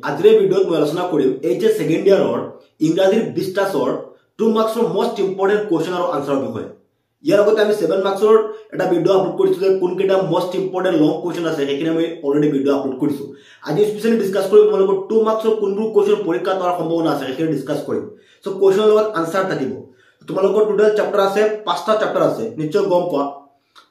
আজিৰ ভিডিঅ'ত মই আলোচনা কৰিম এইচ এছ সেকেন্ড ইয়াৰৰ ইংৰাজীৰ 20টা স্বৰ 2 মাৰ্কছৰ মোস্ট ইম্পৰ্টেন্ট কোৱেশ্চন আৰু আনসাৰৰ বিষয়ে। ইয়াৰ আগতে আমি 7 মাৰ্কছৰ এটা ভিডিঅ' আপলোড কৰিছো যে কোন কেইটা মোস্ট ইম্পৰ্টেন্ট লং কোৱেশ্চন আছে সেইখিনি আমি অলৰেডি ভিডিঅ' আপলোড কৰিছো। আজি স্পেশালি ডিসকাস কৰিম তোমালোকৰ 2 মাৰ্কছৰ কোনবোৰ কোৱেশ্চন পৰীক্ষাত হোৱাৰ সম্ভাৱনা আছে সেইখিনি ডিসকাস কৰিম। সো কোৱেশ্চনৰ লগত আনসাৰ থাকিব। তোমালোকৰ টোটাল চেপ্টাৰ আছে 5টা চেপ্টাৰ আছে নিশ্চয় গম পোৱা।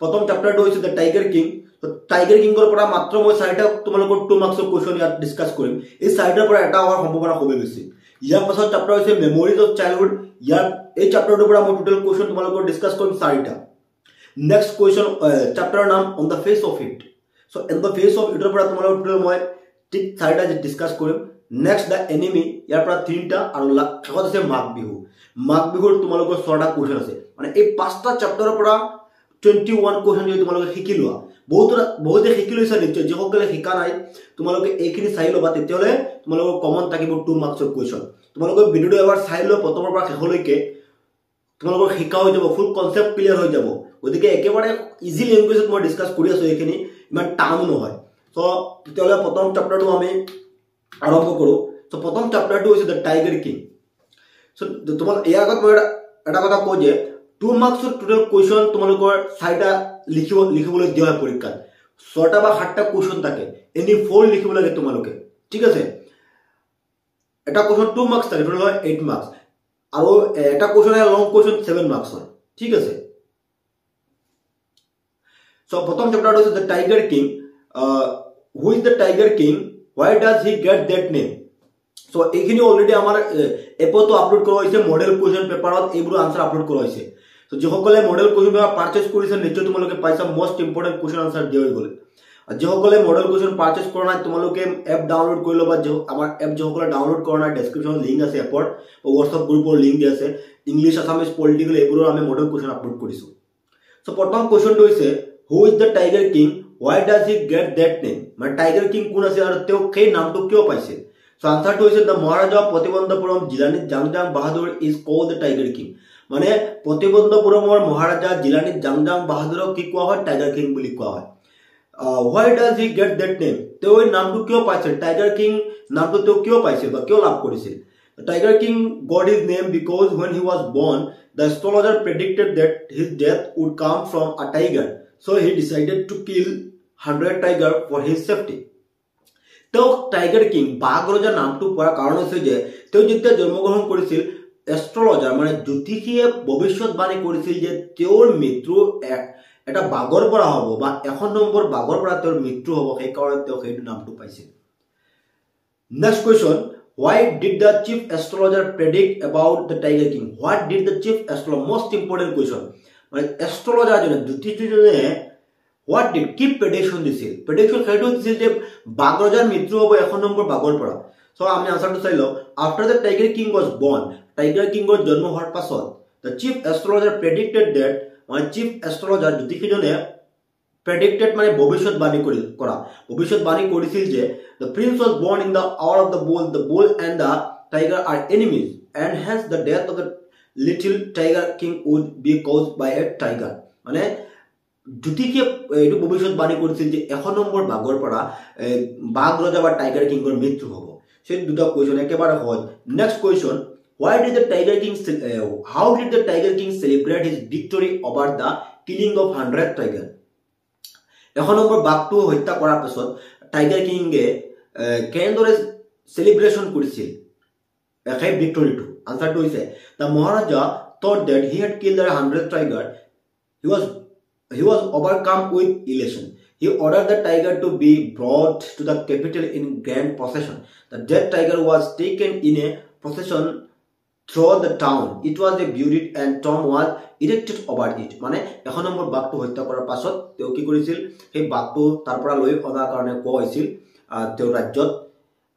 প্ৰথম চেপ্টাৰটো হৈছে দ্য টাইগাৰ কিং। তো টাইগাৰ কিংৰ পৰা মাত্ৰ মই 4টা তোমালোকৰ 2 মাৰ্কছৰ কোৱেশ্চন ইয়াত ডিসকাস কৰিম। এই 4টাৰ পৰা এটা হোৱাৰ সম্ভাৱনা খুব বেছি। ইয়াৰ পাছত চেপ্টাৰ হৈছে মেমৰিজ অফ চাইল্ডহুড। ইয়াৰ এই চেপ্টাৰটোৰ পৰা মই টোটাল কোৱেশ্চন তোমালোকৰ ডিসকাস কৰিম 4টা। নেক্সট কোৱেশ্চন চেপ্টাৰৰ নাম on the face of it. So on the face of ইটৰ পৰা তোমালোকৰ টোটাল মই ঠিক 4টা ডিসকাস কৰিম। নেক্সট দ্য এনিমি ইয়াৰ পৰা 3টা আৰু শেষত আছে মাঘ বিহু। মাঘ বিহুৰ তোমালোকৰ 6টা কোৱেশ্চন আছে। মানে এই 5টা চেপ্টাৰৰ পৰা 21 কোৱেশ্চন যদি তোমালোকে শিকি লোৱা বহুতে শিকি লৈছা নিশ্চয়। যিসকলে শিকা নাই তোমালোকে এইখিনি চাই ল'বা, তেতিয়াহ'লে তোমালোকৰ কমন থাকিব 2 মাৰ্কছৰ কোৱেশ্চন। তোমালোকে ভিডিঅ'টো এবাৰ চাই লোৱা প্ৰথমৰ পৰা শেষলৈকে, তোমালোকৰ শিকা হৈ যাব, ফুল কনসেপ্ট ক্লিয়াৰ হৈ যাব। গতিকে একেবাৰে ইজি লেংগুৱেজত মই ডিসকাস কৰি আছো, এইখিনি ইমান টান নহয়। সো তেতিয়াহ'লে প্ৰথম চেপ্টাৰটো আমি আৰম্ভ কৰোঁ। সো প্ৰথম চেপ্টাৰটো হৈছে দ্য টাইগাৰ কিং। সো তোমাক ইয়াৰ আগত মই এটা কথা কওঁ যে 2 মাৰ্কছৰ টোটাল কোৱেশ্চন তোমালোকৰ 4টা লিখিবলৈ দিয়া হয় পৰীক্ষাত। 6টা বা 7টা কোৱেশ্চন থাকে, এনি 4 লিখিব লাগে তোমালোকে, ঠিক আছে। এটা কোৱেশ্চন 2 মাৰ্কছ থাকে, টোটাল হয় 8 মাৰ্কছ, আৰু এটা কোৱেশ্চন লং কোৱেশ্চন 7 মাৰ্কছ হয়, ঠিক আছে। সো প্ৰথম চেপ্টাৰটো হৈছে the tiger king. Who is the tiger king, why does he get that name? So এইখিনি অলৰেডি আমাৰ এপতো আপলোড কৰা হৈছে, মডেল কোৱেশ্চন পেপাৰত এইবোৰ আনসাৰ আপলোড কৰা হৈছে। তো যিসকলে মডেল কোৱেশ্চন পেপাৰ পাৰচেজ কৰিছে নিশ্চয় তোমালোকে পাইছা, মোস্ট ইম্পৰ্টেন্ট কোৱেশ্চন আনসাৰ দিয়া হৈ গ'ল। আৰু যিসকলে মডেল কোৱেশ্চন পাৰচেজ কৰা নাই তোমালোকে এপ ডাউনলোড কৰি ল'বা। আমাৰ এপ যিসকলে ডাউনলোড কৰা নাই ডেছক্ৰিপশ্যনত লিংক আছে এপৰ, হোৱাটছআপ গ্ৰুপৰ লিংক দিয়া আছে। ইংলিছ, আছামিজ, পলিটিকেল এইবোৰৰ আমি মডেল কোৱেশ্চন আপলোড কৰিছোঁ। সো প্ৰথম কোৱেশ্চনটো হৈছে who is the tiger king, why does he get that name? মানে টাইগাৰ কিং কোন আছে আৰু তেওঁ সেই নামটো কিয় পাইছে? সো আনসাৰটো হৈছে দ্য মহাৰাজা প্ৰতিবন্ধপুৰম জিলানীত Jung Jung Bahadur is called the tiger king. মানে প্ৰতিবন্ধপুৰমৰ মহাৰাজা জিলানীত জাংজাং বাহাদুৰক কি কোৱা হয়? টাইগাৰ কিং বুলি কোৱা হয়। why does he get that name? তেওঁ এই নামটো কিয় পাইছিল? টাইগাৰ কিং নামটো তেওঁ কিয় পাইছিল বা কিয় লাভ কৰিছিল? Tiger king got his name because when he was born the astrologer predicted that his death would come from a tiger, so he decided to kill 100 tiger for his safety. তেওঁ tiger king বাঘ ৰজা নামটো পোৱাৰ কাৰণ হৈছে যে তেওঁ যেতিয়া জন্মগ্ৰহণ কৰিছিল এষ্ট্ৰলজাৰ মানে জ্যোতিষীয়ে ভৱিষ্যৎবাণী কৰিছিল যে তেওঁৰ মৃত্যু এটা বাঘৰ পৰা হ'ব বা 1 নম্বৰ বাঘৰ পৰা তেওঁৰ মৃত্যু হ'ব, সেইকাৰণে তেওঁ সেইটো নামটো পাইছিল। Next question, why did the chief astrologer predict about the tiger king? What did the chief astrologer, most important question, মানে এষ্ট্ৰলজাৰ জনে জ্যোতিষীজনে what did কি প্ৰেডিকশ্যন দিছিল? প্ৰেডিকশ্যন সেইটো দিছিল যে বাঘ ৰজাৰ মৃত্যু হ'ব 1 নম্বৰ বাঘৰ পৰা। সো আমি আনসাৰটো চাই লওঁ। After the tiger king was born, tiger কিংৰ জন্ম হোৱাৰ পাছত the chief astrologer predicted that, মানে চিফ এষ্ট্ৰলজাৰ জ্যোতিষীজনে predicted মানে ভৱিষ্যৎবাণী ভৱিষ্যৎবাণী কৰিছিল যে the prince was born in the hour of the bull and the tiger are enemies and hence the death of the little tiger king would be caused by a tiger. মানে জ্যোতিষীয়ে এইটো ভৱিষ্যৎবাণী কৰিছিল যে 1 number বাঘৰ পৰা বাঘ ৰজা বা tiger কিংৰ মৃত্যু হ'ব। সেই দুটা কোৱেশ্চন একেবাৰে সহজ। Next question, how did the tiger king celebrate his victory over the killing of 100 tiger? 1 number বাঘটো হত্যা কৰাৰ পিছত টাইগাৰ কিংগে কেনেদৰে সেলিব্ৰেশন কৰিছিল সেই ভিক্টৰীটো? আনসাৰটো হৈছে the Maharaja thought that he had killed 100 tiger. He was overcome with elation. He ordered the tiger to be brought to the capital in grand procession. The dead tiger was taken in a procession through the town. It was a buried and tomb was erected over it. মানে 1 number বাঘটো হত্যা কৰাৰ পাছত তেওঁ কি কৰিছিল? সেই বাঘটো তাৰ পৰা লৈ অনাৰ কাৰণে কোৱা হৈছিল তেওঁৰ ৰাজ্যত।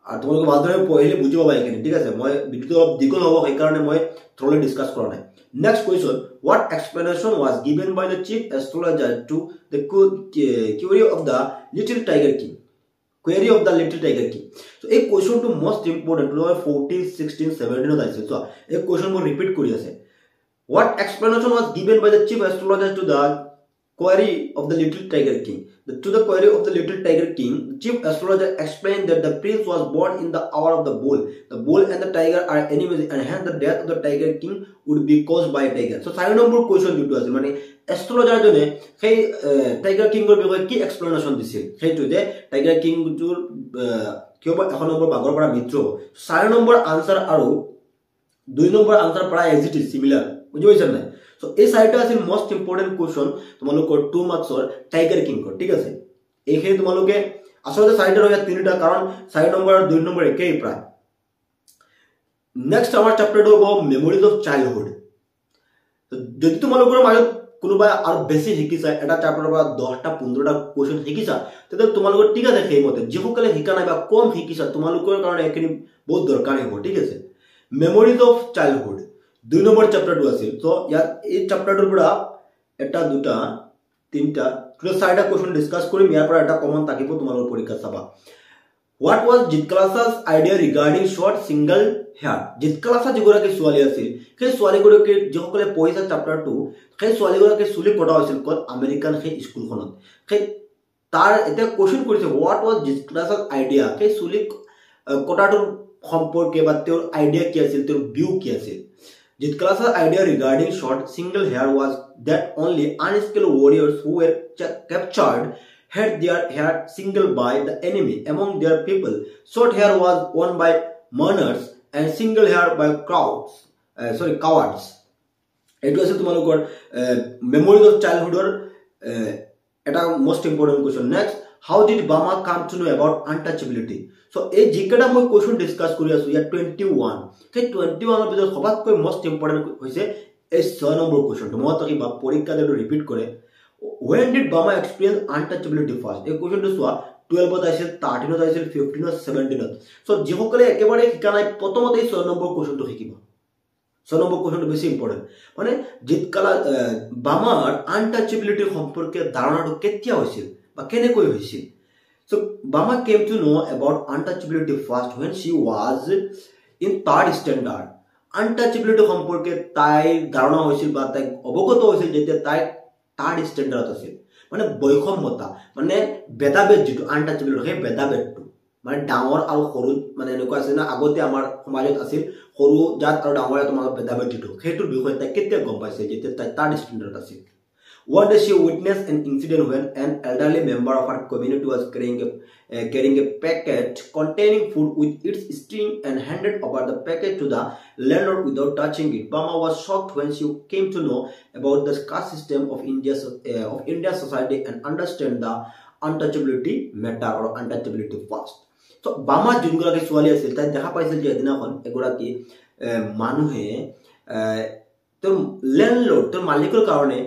আৰু তোমালোকে ভালদৰে পঢ়িলে বুজি পাবা এইখিনি, ঠিক আছে। মই ভিডিঅ'টো অলপ দীঘল হ'ব সেইকাৰণে মই থ্ৰলি ডিসকাস কৰা নাই। Next question, what explanation was given by the chief astrologer to the query of the little tiger king? Query of the little tiger king. So এই কুৱেশ্যনটো মোস্ট ইম্পৰ্টেন্ট, 14, 16, 17 আছে। সো এই কুৱেশ্যন মই repeat কৰি আছে। What explanation was given by the chief astrologer to the query of the little tiger king. To the query of the little tiger king, the chief astrologer explained that the prince was born in the hour of the bull. The bull and the tiger are enemies, and hence the death of the tiger king would be caused by a tiger. So 4 number question দিটো আছে মানে astrologer জনে সেই tiger king ৰ বিষয়ে কি explanation দিছিল সেইটো যে tiger king টোৰ কিয় 1 নম্বৰ বাগৰ পৰা মিত্ৰ 4 নম্বৰ আনসাৰ আৰু 2 নম্বৰ আনসাৰ প্ৰায় এজ ইট ইজ সিমিলার বুঝি পাইছেন না So এই সাইডটা আছে মোস্ট ইম্পর্টেন্ট কোশ্চন তোমালোকৰ 2 মাৰ্কসৰ টাইগাৰ কিং কৰ ঠিক আছে এইখিনি তোমালোকে আসলে সাইডৰ হয় তিনিটা কাৰণ 4 নম্বৰ আৰু 2 নম্বৰ একেই প্ৰায় নেক্সট আমাৰ চ্যাপ্টাৰটো হ'ব মেমৰিজ অফ চাইল্ডহুড যদি তোমালোকৰ মাজত কোনোবা আৰু বেছি শিকিছা এটা চ্যাপ্টাৰৰ পৰা 10টা 15টা কোশ্চন শিকিছা তেতে তোমালোকৰ ঠিক আছে সেইমতে যিসকলে শিকা নাই বা কম শিকিছা তোমালোকৰ কাৰণে এখিনি বহুত দৰকাৰী হ'ব ঠিক আছে মেমৰিজ অফ চাইল্ডহুড 2 নম্বৰ চ্যাপ্টাৰটো আছিল তো ইয়াত এই চ্যাপ্টাৰটোৰ পৰা এটা দুটা তিনটা টোটাল 4টা কোশ্চন ডিসকাস কৰিম ইয়াৰ পৰা এটা কমন থাকিব তোমালোকৰ পৰীক্ষা চাবা What was Jitkalasa idea regarding short single hair? Jitkalasa যিগৰাকী ছোৱালী আছিল সেই ছোৱালীগৰাকী যিসকলে পঢ়িছা চ্যাপ্টাৰ 2 সেই ছোৱালীগৰাকী চুলি কটা হৈছিল ক'ত আমেৰিকান সেই স্কুলখনত সেই তাৰ এটা কোশ্চন কৰিছে What was Jitkalasa idea? সেই চুলি কটাটোৰ সম্পৰ্কে বা তেওঁৰ আইডিয়া কি আছিল তেওঁৰ ভিউ কি আছিল Jitkalasa's idea regarding short single hair was that only unskilled warriors who were captured had their hair single by the enemy among their people. Short hair was worn by mourners and single hair by cowards. It was তোমালোকৰ memories of childhood এটা most important question. Next, how did Bama come to know about untouchability? So এই জিকেটা মই question discuss কৰি আছো ইয়া 21 সেই 21 ৰ ভিতৰত সবাতকৈ মোস্ট ইম্পৰ্টেন্ট হৈছে এই 6 নম্বৰ কোশ্চনটো মই তাকি বা পৰীক্ষা দেটো ৰিপিট কৰে when did Bama experience untouchability first এই কোশ্চনটো সোৱা 12 ত আছিল 13 ত আছিল 15 ত 17 ত সো যিসকলে একেবাৰে শিকা নাই প্ৰথমতে 6 নম্বৰ কোশ্চনটো শিকিবা 6 নম্বৰ কোশ্চনটো বেছি ইম্পৰ্টেন্ট মানে জিতকালা বামাৰ আনটাচেবিলিটি সম্পৰ্কে ধাৰণাটো কেতিয়া হৈছিল বা কেনেকৈ হৈছিল So Bama came to know about untouchability first when she was in 3rd standard. Untouchability সম্পর্কে তাই ধারণা হয়েছিল বা তাই অবগত হয়েছিল যেতিয়া তাই 3rd standard আছিল মানে বৈষম্যতা মানে ভেদাভেদ যেটো আনটাচেবিলিটি সেই ভেদাভেদটো মানে ডাঙৰ আৰু সৰু মানে এনেকুৱা আছে না আগতে আমাৰ সমাজত আছিল সৰু জাত আৰু ডাঙৰ জাতৰ মাজত ভেদাভেদ যেটো সেইটোৰ বিষয়ে তাই কেতিয়া গম পাইছে যেতিয়া তাই 3rd standard আছিল One day she witnessed an incident when an elderly member of her community was carrying a packet containing food with its string and handed over the packet to the landlord without touching it. Bama was shocked when she came to know about the caste system of India's society and understand the untouchability matter or untouchability first. So Bama যোনগৰাকী ছোৱালী আছিল তাই দেখা পাইছিল যে এদিনাখন এগৰাকী মানুহে তোৰ ল্যান্ডলৰ্ড তোৰ মালিকৰ কাৰণে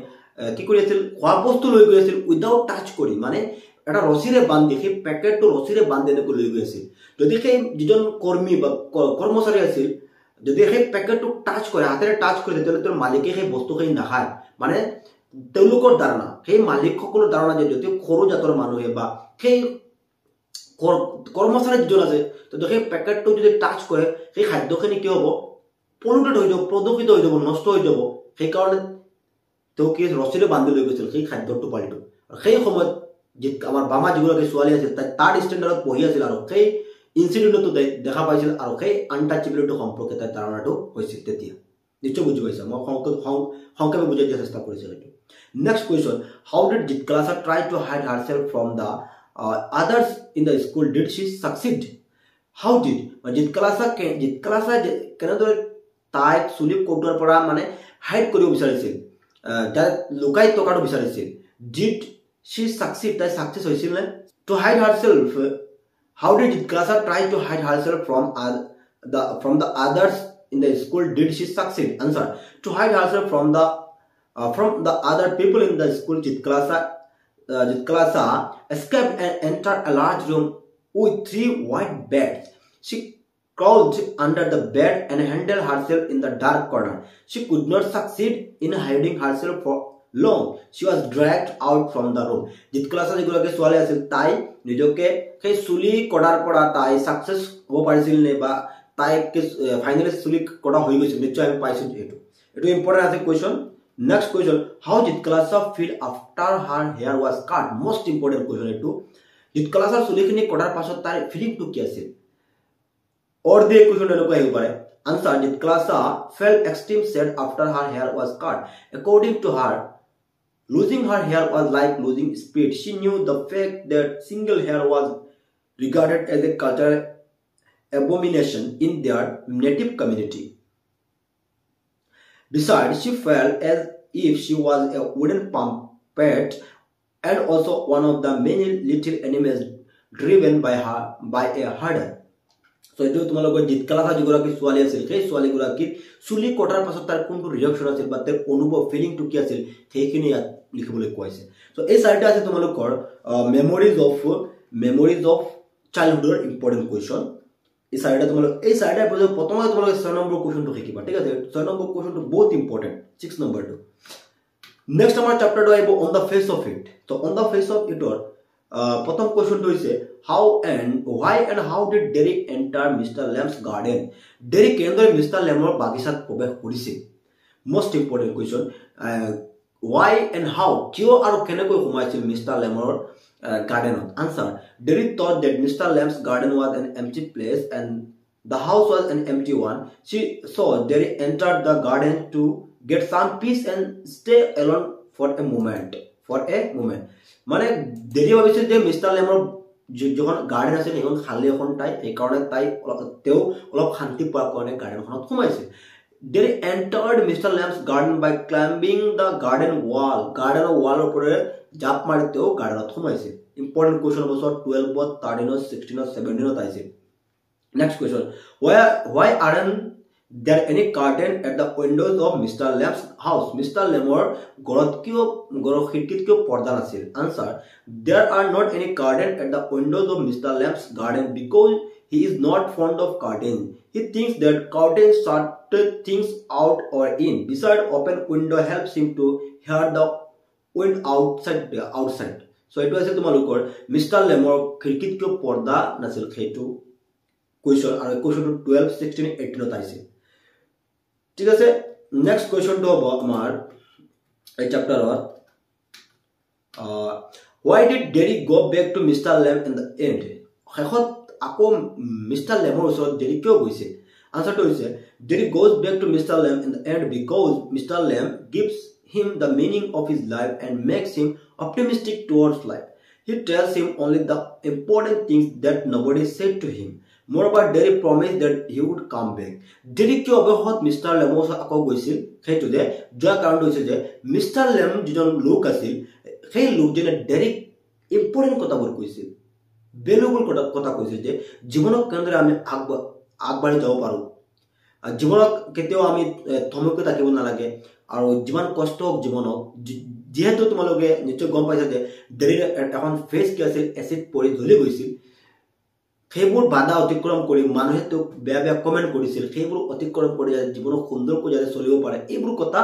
কি কৰি আছিল খোৱা বস্তু লৈ গৈ আছিল উইদাউট টাচ কৰি মানে এটা ৰছিৰে বান্ধি সেই পেকেটটো ৰছিৰে বান্ধি এনেকৈ লৈ গৈ আছিল যদি সেই যিজন কৰ্মী বা কৰ্মচাৰী আছিল যদি সেই পেকেটটো টাচ কৰে হাতেৰে টাচ কৰে তেতিয়াহ'লে তেওঁৰ মালিকে সেই বস্তুখিনি নাখায় মানে তেওঁলোকৰ ধাৰণা সেই মালিকসকলৰ ধাৰণা যে যদি সৰু জাতৰ মানুহে বা সেই কৰ্মচাৰী যিজন আছে তেতিয়া সেই পেকেটটো যদি টাচ কৰে সেই খাদ্যখিনি কি হ'ব পলিউটেড হৈ যাব প্ৰদূষিত হৈ যাব নষ্ট হৈ যাব সেইকাৰণে তো কি ৰছিৰে বান্ধি লৈ গৈছিল সেই খাদ্যটো পালিটো আৰু সেই সময়ত যে আমাৰ বামা যিগৰাকী ছোৱালী আছিল তাই 3rd ষ্টেণ্ডাৰ্ডত পঢ়ি আছিল আৰু সেই ইনচিডেণ্টটো দেখা পাইছিল আৰু সেই আনটাচেবিলিটি সম্পৰ্কে তাই ধাৰণাটো হৈছিল তেতিয়া নিশ্চয় বুজি পাইছা মই সংক্ষেপে বুজাই দিয়াৰ চেষ্টা কৰিছোঁ এইটো next question how did Zitkala-Sa try to hide herself from the others in the school did she succeed how did Zitkala-Sa কেনেদৰে তাইক চুলি কটোৱাৰ পৰা মানে হাইড কৰিব বিচাৰিছিল লুকাই টকাটো বিচাৰিছিল ডিড she succeed তাই সাকসেস হৈছিল না to hide herself how did Jitkalaza try to hide herself from the others in the school did she succeed answer to hide herself from the other people in the school Jitkalaza escaped and entered a large room with 3 white beds she crawled under the bed and hidden herself in the dark corner she could not succeed in hiding herself for long she was dragged out from the room Jitkalaza যিগৰাকী ছোৱালী আছিল তাই নিজকে সেই চুলি কটাৰ পৰা তাই সাকসেস হ'ব পাৰিছিল নে বা তাই ফাইনালি চুলি কটা হৈ গৈছিল নিশ্চয় আমি পাইছো এইটো ইম্পৰ্টেন্ট আছে question Next question, how did Kalasa feel after her hair was cut? Most important question etu. Did Kalasa sulikhini kotar pasot tar feeling to ki asil? Or the question enoko ahibo pare. Answer, did Kalasa felt extreme sad after her hair was cut? According to her, losing her hair was like losing spirit. She knew the fact that single hair was regarded as a cultural abomination in their native community. Besides, she felt as if she was a wooden puppet and also one of the many little animals driven by a herder. So, etu tumalok dit Kalasa jigoraki swali asil, সেই swali goraki suli kotar pasot tar kuntu reaction asil ba ter onubhav feeling to ki asil সেইখিনি লিখিবলৈ কোৱাইছে. So, এই চাৰিটা আছে তোমালোকৰ memories of childhood important question. এই চাৰিটা প্ৰথমে তোমালোকে 6 নম্বৰ কোৱেশ্চনটো শিকিবা, ঠিক আছে? 6 নম্বৰ কোৱেশ্চনটো বহুত ইম্পৰ্টেন্ট, 6 নম্বৰটো। নেক্সট আমাৰ চ্যাপ্টাৰটো আহিব on the face of it. তো অন দা ফেস অফ ইটৰ প্ৰথম কোৱেশ্চনটো হৈছে how and why and how did Derek enter Mr. Lamb's garden? Derek কেনেদৰে মিষ্টাৰ লেমৰ বাগিচাত প্ৰৱেশ কৰিছিল? Most important question. Why and how, কিয় আৰু কেনেকৈ সোমাইছিল mister লেমৰ garden? Answer, Derek thought that Mr. Lamb's garden was an empty place and the house was an empty one. So Derek entered the garden to get some peace and stay alone for a moment. মানে দেৰি ভাবিছিল যে mister লেমৰ যখন garden আছিল সেইখন খালি এখন ঠাই, সেইকাৰণে তেওঁ অলপ শান্তি পোৱাৰ কাৰণে গাৰ্ডেনখনত সোমাইছিল। Derek entered Mr. Lamb's garden by climbing the garden wall. গাৰ্ডেনৰ ৱালৰ ওপৰে জাপ মাৰি তেওঁ গাৰ্ডেনত সোমাইছিল। ইম্পৰ্টেন্ট কোৱেশ্চন বছৰ 12, 13, 16, 17 আহিছিল। Next question, why aren't there any curtain at the windows of Mr. Lamb's house? Mr. Lamor ঘৰৰ খিৰিকীত কিয় পৰ্দা নাছিল? Answer, there are not any curtain at the windows of Mr. Lamb's garden because he is not fond of curtains. He thinks that curtains shut things out or in. Besides, open window helps him to hear the wind outside. So it was তোমালোকৰ mister লেমৰ খিৰিকীত কিয় পৰ্দা নাছিল সেইটো question, আৰু কোৱেশ্চনটো 12, 16, 18 আহিছিল। ঠিক আছে, next কোৱেশ্চনটো হ'ব আমাৰ এই চ্যাপ্টাৰত why did Derek go back to Mr. Lamb in the end? শেষত আকৌ মিষ্টাৰ লেমৰ ওচৰত ডেৰিক কিয় গৈছে? আনসাৰটো হৈছে Derek goes back to Mr. Lamb in the end because Mr. Lamb gives him the meaning of his life and makes him optimistic towards life. He tells him only the important things that nobody said to him. Moreover, Derek promised that he would come back. Derek কিয় অৱশেষত mister লেমৰ ওচৰত আকৌ গৈছিল? সেইটো যে যোৱা কাৰণটো হৈছে যে মিষ্টাৰ লেম যিজন লোক আছিল সেই লোকজনে ডেৰিক ইম্পৰ্টেণ্ট কথাবোৰ কৈছিল, ভেলুবল কথা কৈছিল যে জীৱনক কেনেদৰে আমি আগবাঢ়ি যাব পাৰোঁ, জীৱনক কেতিয়াও আমি থমকি থাকিব নালাগে, আৰু যিমান কষ্ট হওক জীৱনক, যিহেতু তোমালোকে নিশ্চয় গম পাইছা যে ডেৰিৰ এখন ফেচ কি আছিল, এচিড পৰি জ্বলি গৈছিল, সেইবোৰ বাধা অতিক্ৰম কৰি মানুহে তেওঁক বেয়া বেয়া কমেণ্ট কৰিছিল, সেইবোৰ অতিক্ৰম কৰি জীৱনক সুন্দৰকৈ যাতে চলিব পাৰে, এইবোৰ কথা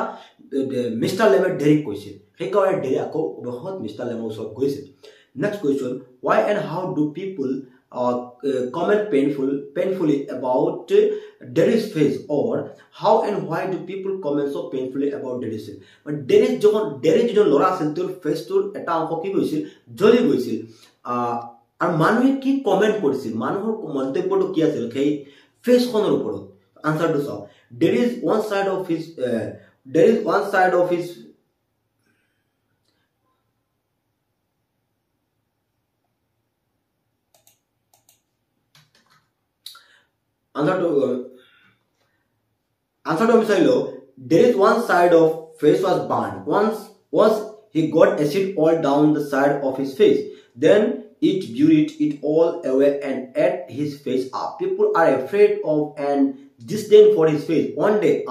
মিষ্টাৰ লেমে ডেৰিক কৈছিল। সেইকাৰণে ডেৰি আকৌ অৱশেষত মিষ্টাৰ লেমৰ ওচৰত গৈছিল। Next question, why and how do people comment painfully about Derry's face, or how and why do people comment so painfully about Derry's face? But Derry যিজন ল'ৰা আছিল তেওঁৰ ফেচটোৰ এটা অংশ কি গৈছিল, জ্বলি গৈছিল, আৰু মানুহে কি কমেণ্ট কৰিছিল, মানুহৰ মন্তব্যটো কি আছিল সেই ফেচখনৰ ওপৰত? আনসাৰটো চাওঁ, There is one side of his answer to Misailo, there is one side of face was burned. Once he got acid all down the side of his face. Then it buried it all away and ate his face up. People are afraid of and disdain for his face. One day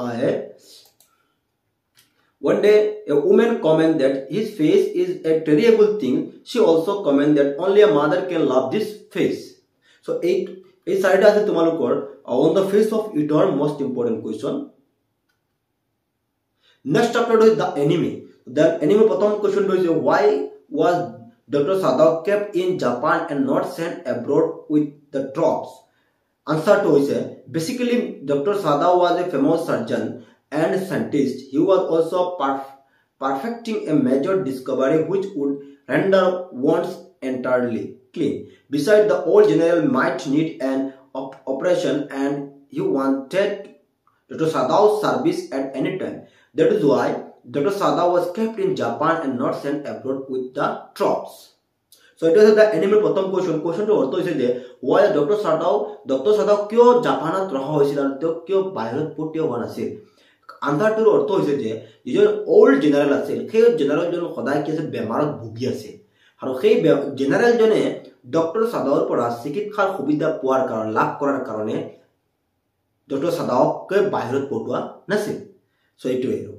a woman commented that his face is a terrible thing. She also commented that only a mother can love this face. So এই চাৰিটা আছে তোমালোকৰ on the face of it are most important question. Next chapter is the enemy. The enemy প্ৰথম question is why was Dr. Sadao kept in Japan and not sent abroad with the troops? Answer to is basically Dr. Sadao was a famous surgeon and scientist. He was also perfecting a major discovery which would render one's entirely clean. Besides, the old general might need an operation and he wanted Dr. Sadao's service at any time. That is why Dr. Sadao was kept in Japan and not sent abroad with the troops. So it was the enemy prothom question. Question to ortho hoise je why Dr. Sadao kyo Japan at raha hoisil aru teo kyo bahirot potio howa nasil. Answer to ortho hoise je ejon old general asil সেই general jon সদায় কি আছে বেমাৰত ভুগি আছে আৰু সেই general জনে Dr. Sadaoৰ পৰা চিকিৎসাৰ সুবিধা পোৱাৰ কাৰণ লাভ কৰাৰ কাৰণে Dr. Sadaoকে বাহিৰত পঠোৱা নাছিল. So এইটো এৰো.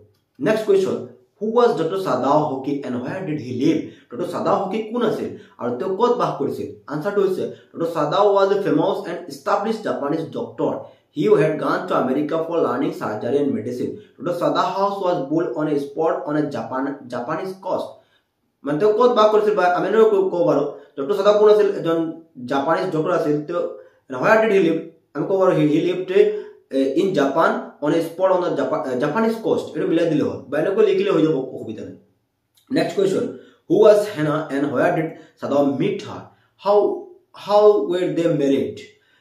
Next question, who was Dr. Sadao Hoki and where did he live? Dr. Sadao Hoki কোন আছিল আৰু তেওঁ ক'ত বাস কৰিছিল? Answer to হৈছে Dr. Sadao was a famous and established Japanese doctor. He had gone to America for learning surgery and medicine. Dr. Sadao house was built on a spot on a Japanese coast. মানে তেওঁ ক'ত বাস কৰিছিল বা আমি ক'ব পাৰো Dr. Sadao কোন আছিল এজন জাপানিজ ডক্টৰ আছিল তেওঁ where did he live? আমি ক'ব পাৰো he lived in Japan on a spot on the Japanese coast. It will be like next question, who was Hannah and where did Sadao meet her? How were they married?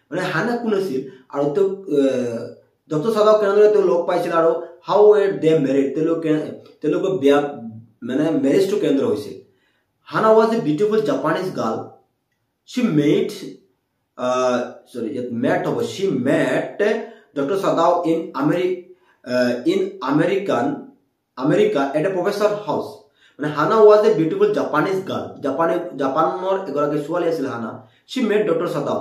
When Hannah kunasil aru to Dr. Sadao kenadore to log paisil aru how were they married? Telugu biya mane marriage to kendra hoisil. Hannah was a beautiful Japanese girl. She met Dr. Sadao in America at a professor's house. When Hannah was a beautiful Japanese girl, Japanor egoraki swali asil Hannah. She met Dr. Sadao.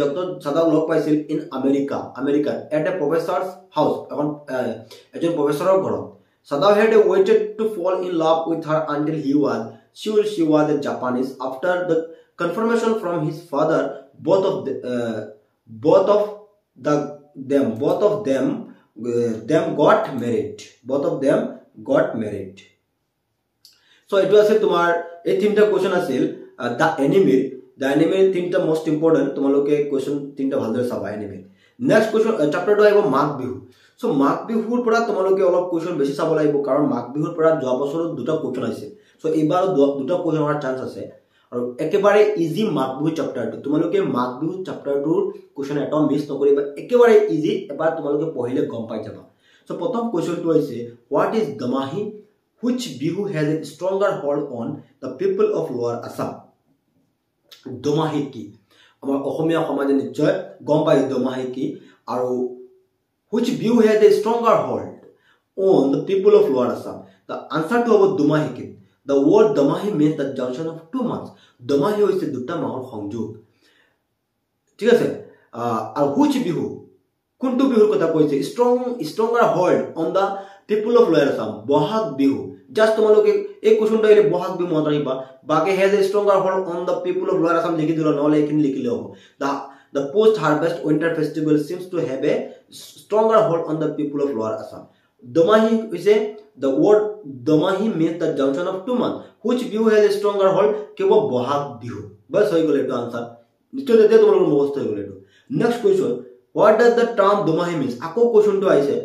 Dr. Sadao log paisil in America at a professor's house. Ejon professoror ghorot. Sadao had waited to fall in love with her until he was sure she was a Japanese. After the confirmation from his father, both of them got married. So it was tomar ei tinta question asil the enemy tinta most important tomaloke question tinta bhaldore saba enemy. Next question chapter 2 aibo Mag Bihu. So Mag Bihur pora tomaloke olop question beshi sabo laibo karon Mag Bihur pora joa bosorot duta question aise. So ebar duta question hoar chance ase আৰু একেবাৰে easy Magh Bihu চ্যাপ্টাৰটো তোমালোকে Magh Bihu চ্যাপ্টাৰটোৰ question atom miss নকৰিবা একেবাৰে easy এবাৰ তোমালোকে পঢ়িলে গম পাই যাবা সো প্ৰথম কোশ্চনটো হৈছে what is Domahi which Bihu has a stronger hold on the people of lower Assam দমাহি কি আমাৰ অসমীয়া সমাজে নিশ্চয় গম পাই দমাহি কি আৰু which Bihu has a stronger hold on the people of lower Assam the answer to হ'ব দমাহি কি The word Damahi means the junction of 2 months. Damahi is the duta mahor songjog. ঠিক আছে আর হুইচ বিহু কোনটো বিহুৰ কথা কৈছে stronger hold on the people of Lower Assam Bohag Bihu just তোমালোকে এই কোশ্চনটা এলে বহাগ বিহু মনত ৰাখিবা বাকি has a stronger hold on the people of Lower Assam লিখি দিলো নহলে এখিনি লিখিলে হ'ব the post harvest winter festival seems to have a stronger hold on the people of Lower Assam. Damahi is the word Damahi means the junction of 2 months. Which bihu has a stronger hold? Kebo Bohag bihu. Bas hoy gole to answer. Nichoi dete tomar most hoy gole to. Next question. What does the term Damahi means? Ako question to aise.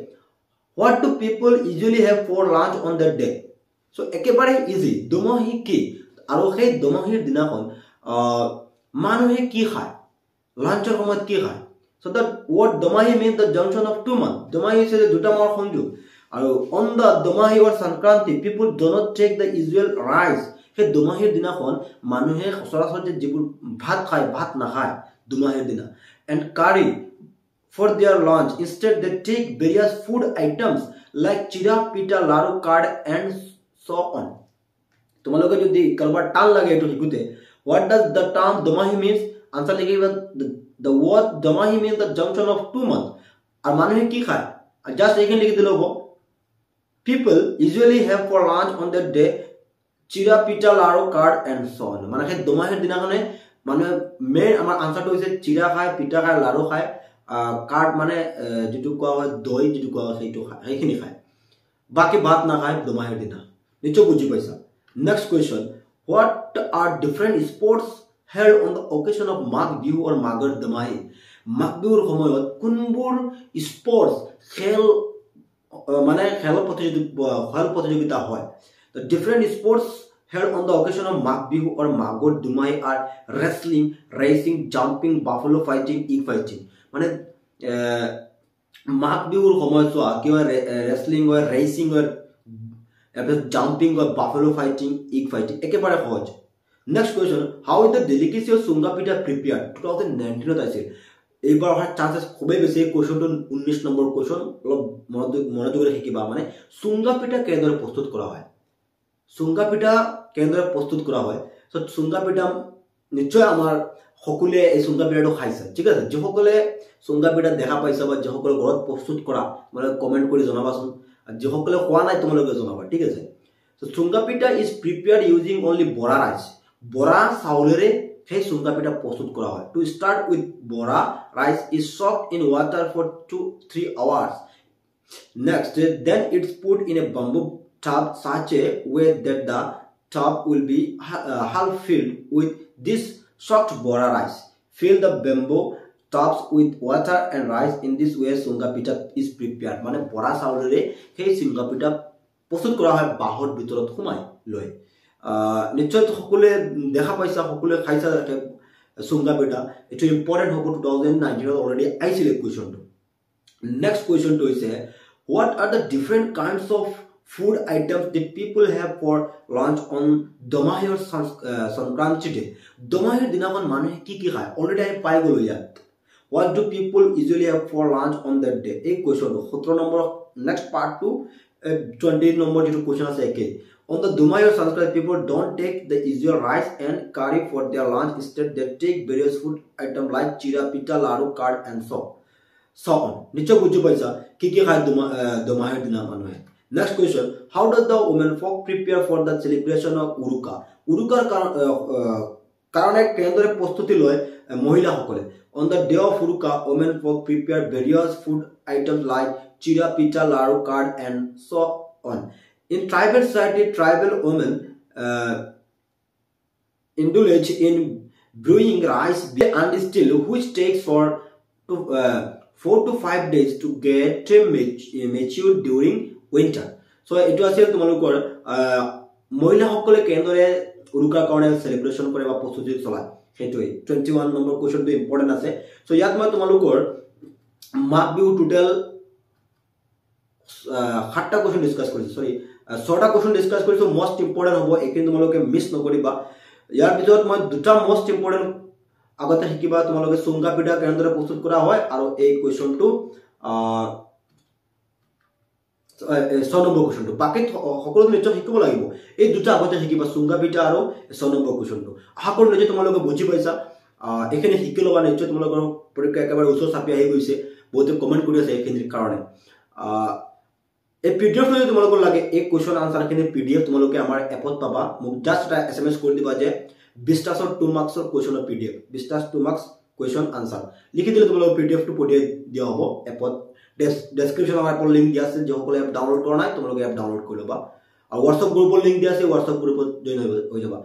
What do people usually have for lunch on that day? So ekebare easy. Damahi ki. Aro he Damahi dinakon manuhe ki khaয়? Luncher সময়ত কি খায়? So the word Damahi means the junction of 2 months. Damahi is the duta mahor সংযোগ. On the Damahi or Sankranti, people do not take the usual rice. He Dumahir dinakon manuhe sorasor je jibur bhat khaয় bhat na khaয় Dumahir dina and curry for their lunch. Instead they take various food items like chira pita laru curd and so on. Tomaloke jodi kalbar tan lage etu hikute what does the term Damahi means? Answer likheba the word Damahi means the junction of 2 months. Ar manuhe ki khaয় just ekhane likhe dilo hobo. People usually have for lunch on that day chira pita laru curd and so on. Mane he Dumahir dinakone mane main amar answer to hoise chira khaয় pita khaয় laru khaয় curd mane jitu koa hoy doi jitu koa hoy seitu khaয় hekhini khaয় baki bhat na khaয় Dumahir dina nicho buji paisa. Next question, what are different sports held on the occasion of Mag Bihu or Magar Damahi? Mag Bihur samoyot kunbur sports khel মানে খেল প্ৰতিযোগিতা হয় the different sports held on the occasion of Mag Bihu or Magot Dumai are wrestling, racing, jumping, buffalo fighting, egg fighting. মানে Mag Bihur সময়ছোৱা কিবা wrestling or racing or jumping or buffalo fighting, egg fighting একেবাৰে সহজ next question how is the delicacy of Sunga Pitha prepared 2019 আছিল এইবাৰ অহাৰ chances খুবই বেছি কোৱেশ্চনটো 19 নম্বৰ কোৱেশ্চন অলপ মনোযোগৰে শিকিবা মানে Sunga Pitha কেনেদৰে প্ৰস্তুত কৰা হয় Sunga Pitha কেনেদৰে প্ৰস্তুত কৰা হয় সো Sunga Pitha নিশ্চয় আমাৰ সকলোৱে এই Sunga Pithaটো খাইছে ঠিক আছে যে সকলে Sunga Pitha দেখা পাইছা বা যে সকলে ঘৰত প্ৰস্তুত কৰা মানে কমেন্ট কৰি জনাবাচোন যে সকলে খোৱা নাই তোমালোকে জনাবা ঠিক আছে so Sunga Pitha is prepared using only bora rice bora চাউলেৰে সেই Sunga Pitha প্ৰস্তুত কৰা হয় to start with bora rice is soaked in water for 2-3 hours next then it's put in a bamboo tub such a way that the tub will be half filled with this soaked bora rice fill the bamboo tubs with water and rice in this way Sunga Pitha is prepared মানে bora চাউলেৰে সেই Sunga Pitha প্ৰস্তুত কৰা হয় বাহৰ ভিতৰত সোমাই লৈ নিশ্চয় সকলে দেখা পাইছা সকলে খাইছা Sunga Pitha এটা ইম্পৰ্টেন্ট হ'ব 2019 অলৰেডি আইছিলে কোৱেশ্চনটো নেক্সট কোৱেশ্চনটো হৈছে what are the different kinds of food items that people have for lunch on Domahir Sankranti day Domahir dinakon মানুহে কি কি খায় অলৰেডি আমি পাই গলো ইয়াত what do people usually have for lunch on that day এই কোৱেশ্চনটো 17 number next part to 20 number যেটো কোৱেশ্চন আছে একে on the Domahir Sankranti people don't take the usual rice and curry for their lunch instead they take various food items like chira pita laru curd and so on নিশ্চয় বুজি পাইছা কি কি খায় Domahir দিনা মানুহে next question how does the women folk prepare for the celebration of Uruka Urukar karone কেনেদৰে প্ৰস্তুতি লয় মহিলা সকলে on the day of Uruka women folk prepare various food items like chira pita laru curd and so on in tribal society tribal women indulge in brewing rice and still which takes 4 to 5 days to get mature during winter so etu ase tomaloকৰ মহিলা সকলে কেনেদৰে উৰুকাৰ কাৰণে সেলিব্ৰেশন কৰে বা প্ৰস্তুতি চলায় হেতুই 21 number কোৱেশ্চনটো important আছে সো ইয়াত মই তোমালোকৰ Magh Bihu total 7টা question discuss কৰিছো সৰি 6টা কোৱেশ্চন ডিসকাস কৰিছো মোস্ট ইম্পৰ্টেন্ট হ'ব একিন তোমালোকে মিস নকৰিবা ইয়াৰ ভিতৰত মই দুটা মোস্ট ইম্পৰ্টেন্ট আগতে শিকিবা তোমালোকে Sunga Pitha কেনেদৰে প্ৰস্তুত কৰা হয় আৰু এই কোৱেশ্চনটো 6 নম্বৰ কোৱেশ্চনটো বাকি সকলো নিশ্চয় শিকিব লাগিব এই দুটা আগতে শিকিবা Sunga Pitha আৰু 6 নম্বৰ কোৱেশ্চনটো আশা কৰো যে তোমালোকে বুজি পাইছা এখানে শিকি লবা নিশ্চয় তোমালোকৰ পৰীক্ষা একেবাৰে ওচৰ চাপি আহি গৈছে বহুতে কমেন্ট কৰি আছে এখিনিৰ কাৰণে এই পিডিএফ লৈ তোমালোকৰ লাগে এই কোৱেশ্চন আনসাৰ খিনি পিডিএফ তোমালোকে আমাৰ এপত পাবা মোক জাস্ট এটা এসএমএস কৰি দিবা যে 20 2 মাৰ্কছৰ কোৱেশ্চনৰ পিডিএফ 20 2 মাৰ্কছ কোৱেশ্চন আনসাৰ লিখি দিলে তোমালোকৰ পিডিএফ টো পঠিয়াই দিয়া হ'ব এপত ডেসক্ৰিপশনৰ এপৰ লিংক দিয়া আছে যে সকলে এপ ডাউনলোড কৰা নাই তোমালোকে এপ ডাউনলোড কৰি লবা আৰু WhatsApp গ্ৰুপৰ লিংক দিয়া আছে WhatsApp গ্ৰুপত জয়েন হৈ যাবা